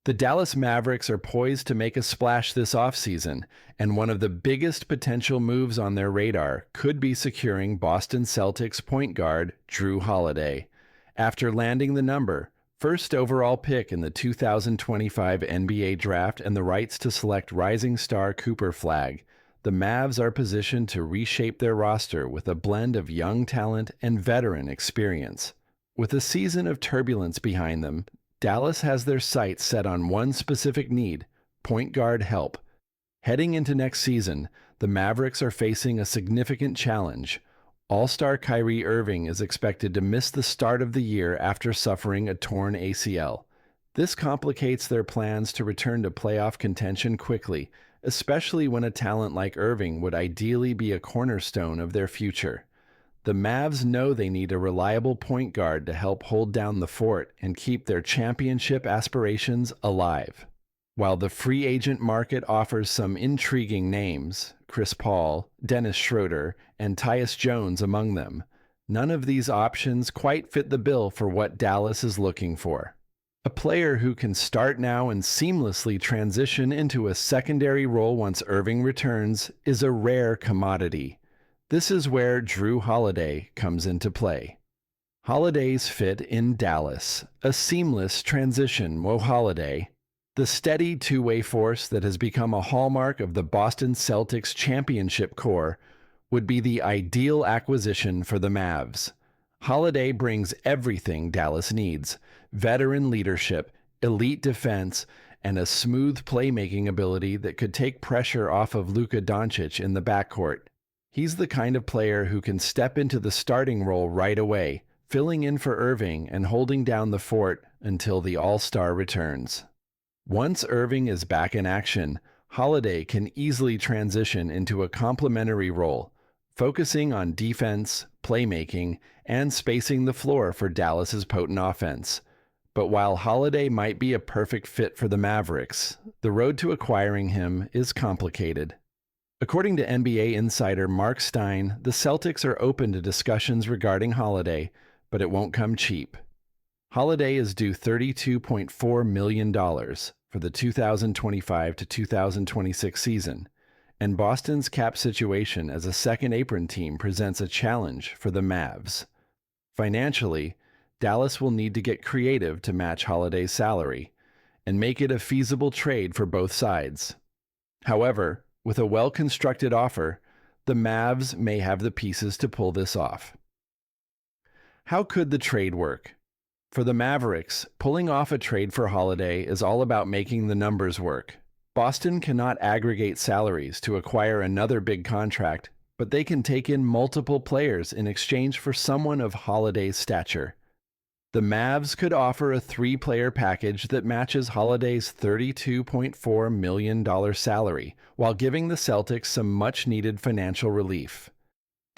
The Dallas Mavericks are poised to make a splash this offseason, and one of the biggest potential moves on their radar could be securing Boston Celtics point guard Jrue Holiday. After landing the first overall pick in the 2025 NBA Draft and the rights to select rising star Cooper Flagg, the Mavs are positioned to reshape their roster with a blend of young talent and veteran experience. With a season of turbulence behind them, Dallas has their sights set on one specific need: point guard help. Heading into next season, the Mavericks are facing a significant challenge. All-star Kyrie Irving is expected to miss the start of the year after suffering a torn ACL. This complicates their plans to return to playoff contention quickly, especially when a talent like Irving would ideally be a cornerstone of their future. The Mavs know they need a reliable point guard to help hold down the fort and keep their championship aspirations alive. While the free agent market offers some intriguing names, Chris Paul, Dennis Schroeder, and Tyus Jones among them, none of these options quite fit the bill for what Dallas is looking for. A player who can start now and seamlessly transition into a secondary role once Irving returns is a rare commodity. This is where Jrue Holiday comes into play. Holiday's fit in Dallas, a seamless transition. Holiday, the steady two-way force that has become a hallmark of the Boston Celtics championship core, would be the ideal acquisition for the Mavs. Holiday brings everything Dallas needs: veteran leadership, elite defense, and a smooth playmaking ability that could take pressure off of Luka Dončić in the backcourt. He's the kind of player who can step into the starting role right away, filling in for Irving and holding down the fort until the All-Star returns. Once Irving is back in action, Holiday can easily transition into a complementary role, focusing on defense, playmaking, and spacing the floor for Dallas's potent offense. But while Holiday might be a perfect fit for the Mavericks, the road to acquiring him is complicated. According to NBA insider Mark Stein, the Celtics are open to discussions regarding Holiday, but it won't come cheap. Holiday is due $32.4 million for the 2025 to 2026 season, and Boston's cap situation as a second apron team presents a challenge for the Mavs. Financially, Dallas will need to get creative to match Holiday's salary and make it a feasible trade for both sides. However, with a well-constructed offer, the Mavs may have the pieces to pull this off. How could the trade work? For the Mavericks, pulling off a trade for Holiday is all about making the numbers work. Boston cannot aggregate salaries to acquire another big contract, but they can take in multiple players in exchange for someone of Holiday's stature. The Mavs could offer a three-player package that matches Holiday's $32.4 million salary, while giving the Celtics some much-needed financial relief.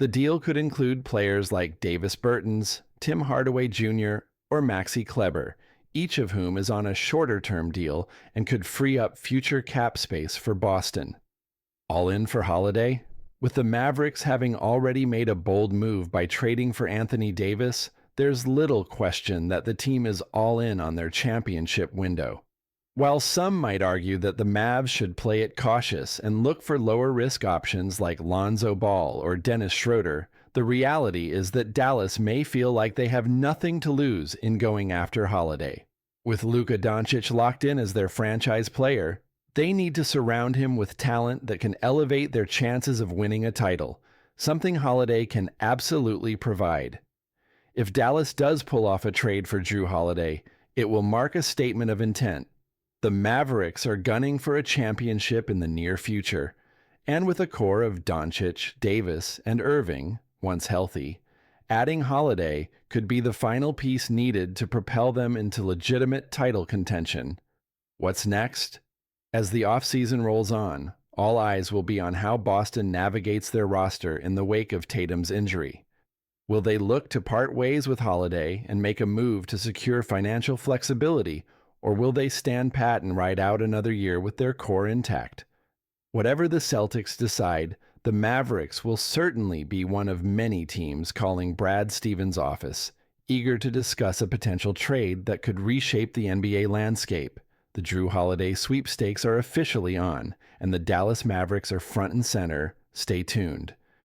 The deal could include players like Davis Bertans, Tim Hardaway Jr., or Maxi Kleber, each of whom is on a shorter-term deal and could free up future cap space for Boston. All in for Holiday? With the Mavericks having already made a bold move by trading for Anthony Davis, there's little question that the team is all in on their championship window. While some might argue that the Mavs should play it cautious and look for lower-risk options like Lonzo Ball or Dennis Schroeder, the reality is that Dallas may feel like they have nothing to lose in going after Holiday. With Luka Dončić locked in as their franchise player, they need to surround him with talent that can elevate their chances of winning a title, something Holiday can absolutely provide. If Dallas does pull off a trade for Jrue Holiday, it will mark a statement of intent. The Mavericks are gunning for a championship in the near future, and with a core of Dončić, Davis, and Irving, once healthy, adding Holiday could be the final piece needed to propel them into legitimate title contention. What's next? As the offseason rolls on, all eyes will be on how Boston navigates their roster in the wake of Tatum's injury. Will they look to part ways with Holiday and make a move to secure financial flexibility, or will they stand pat and ride out another year with their core intact? Whatever the Celtics decide, the Mavericks will certainly be one of many teams calling Brad Stevens' office, eager to discuss a potential trade that could reshape the NBA landscape. The Jrue Holiday sweepstakes are officially on, and the Dallas Mavericks are front and center. Stay tuned.